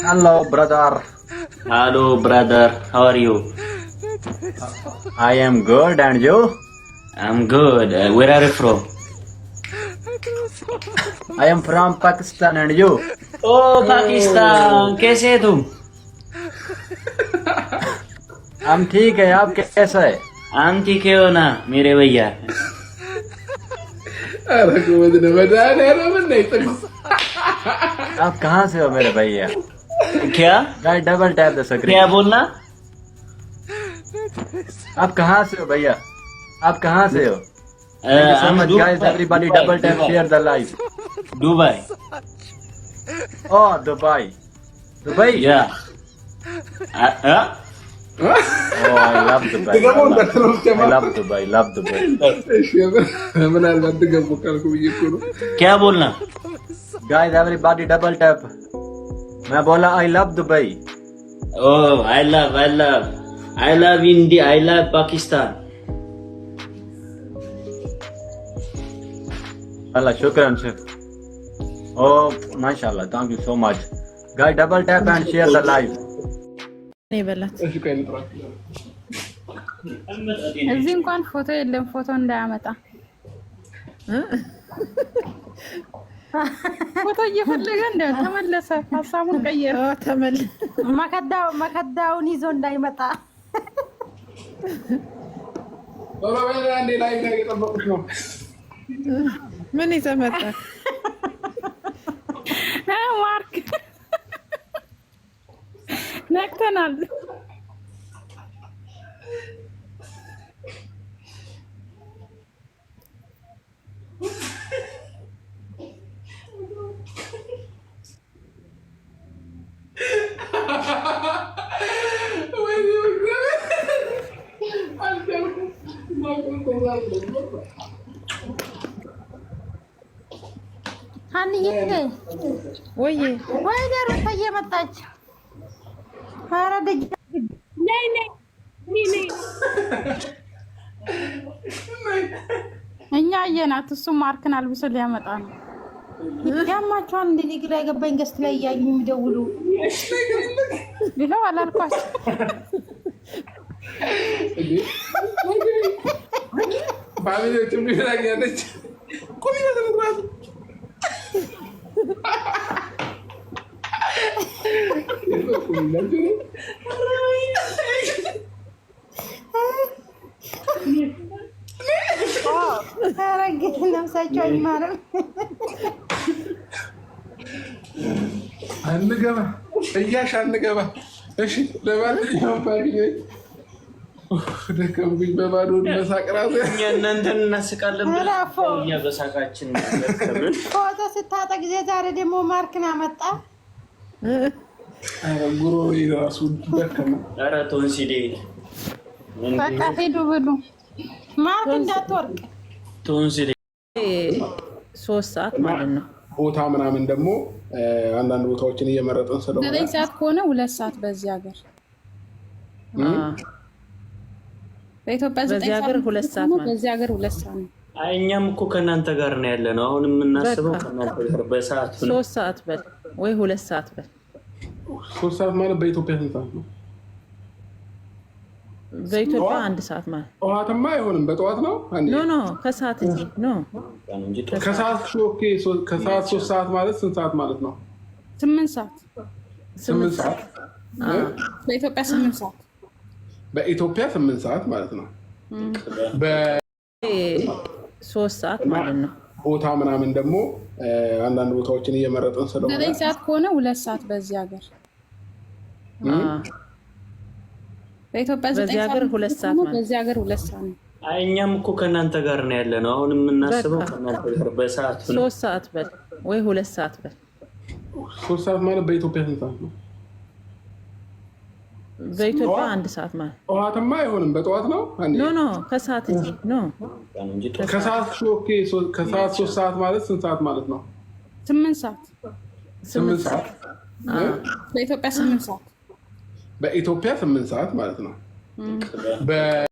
Hello, brother. Hello, brother. How are you? I am good, and you? I'm good. Where are you from? I am from Pakistan, and you? Oh, Pakistan. कैसे है तुम? हम ठीक है, आप कैसे है? हम ठीक हो ना मेरे भैया? आप कहाँ से हो मेरे भैया? क्या? Guys double tap the screen. क्या बोलना? आप कहाँ से हो भैया? आप कहाँ से हो? Thank you so much, guys. Everybody double tap, share the live. Dubai. Oh, Dubai. Dubai? Yeah. Oh, I love Dubai. I love Dubai. Love Dubai. क्या बोलना? Guys, everybody double tap. मैं बोला I love Dubai. Oh, I love India. I love Pakistan. Allah, shukran, chef. Oh, mashallah. Thank you so much. Guys, double tap and share the live. እዚህ እንኳን ፎቶ የለም። ፎቶ እንዳያመጣ ፎቶ እየፈለገ እንደው ተመለሰ። ሀሳቡን ቀየረ። መከዳውን ይዞ እንዳይመጣ ምን ይዘህ መጣ? ማርክ ነክተናል። ሀኒዬ ወይ ደረሰ እየመጣች ኧረ ደጅ ነይ እኛ አየናት። እሱ ማርክን አልብሶ ሊያመጣ ነው። ያማቸዋል። እንደ ግራ የገባኝ ገስት ላይ እያዩኝ የሚደውሉ ይኸው አላልኳቸው። ረግጥ ነፍሳቸው አይማርም። አንገባ እያሽ አንገባ። እሺ ለማንኛውም ፋሚሊዎች ደከምኩኝ በባዶ መሳቅ ራሱ እኛ እናንተን እናስቃለን ብለን እኛ በሳቃችን ደከምን። ፎቶ ስታጠ ጊዜ ዛሬ ደግሞ ማርክን አመጣ። ጉሮ ራሱ ደከመ። ኧረ ቶንሲሌ በቃ ሂዱ ብሉ። ማርክ እንዳትወርቅ። ቶንሲሌ 3 ሰዓት ማለት ነው። ቦታ ምናምን ደግሞ አንዳንድ ቦታዎችን እየመረጥን ስለሆነ 9 ሰዓት ከሆነ 2 ሰዓት በዚህ ሀገር በኢትዮጵያ 9 ሰዓት 2 ሰዓት ማለት በዚህ ሀገር 2 ሰዓት ነው። እኛም እኮ ከእናንተ ጋር ነው ያለ ነው። አሁን የምናስበው ከእናንተ ጋር በሰዓት ነው። 3 ሰዓት በል ወይ 2 ሰዓት በል። 3 ሰዓት ማለት በኢትዮጵያ ስንት ሰዓት ነው? በኢትዮጵያ 1 ሰዓት ማለት ጠዋትማ አይሆንም። በጠዋት ነው ኖ ከሰዓት እንጂ ከሰዓት ኦኬ። ከሰዓት 3 ሰዓት ማለት ስንት ሰዓት ማለት ነው? 8 ሰዓት 8 ሰዓት በኢትዮጵያ 8 ሰዓት በኢትዮጵያ 8 ሰዓት ማለት ነው። በ3 ሰዓት ማለት ነው። ቦታ ምናምን ደግሞ አንዳንድ ቦታዎችን እየመረጥን ስለሆነ 9 ሰዓት ከሆነ 2 ሰዓት በዚህ ሀገር በኢትዮጵያ 9 ሰዓት 2 ሰዓት ማለት በዚህ ሀገር 2 ሰዓት ነው። እኛም እኮ ከእናንተ ጋር ነው ያለ ነው። አሁን የምናስበው ከእናንተ ጋር በሰዓት ነው። 3 ሰዓት በል ወይ 2 ሰዓት በል። 3 ሰዓት ማለት በኢትዮጵያ ስንት ሰዓት ነው? በኢትዮጵያ 1 ሰዓት ማለት ጠዋትማ አይሆንም። በጠዋት ነው ኖ ከሰዓት እንጂ ከሰዓት ኦኬ። ከሰዓት 3 ሰዓት ማለት ስንት ሰዓት ማለት ነው? 8 ሰዓት 8 ሰዓት በኢትዮጵያ 8 ሰዓት በኢትዮጵያ 8 ሰዓት ማለት ነው።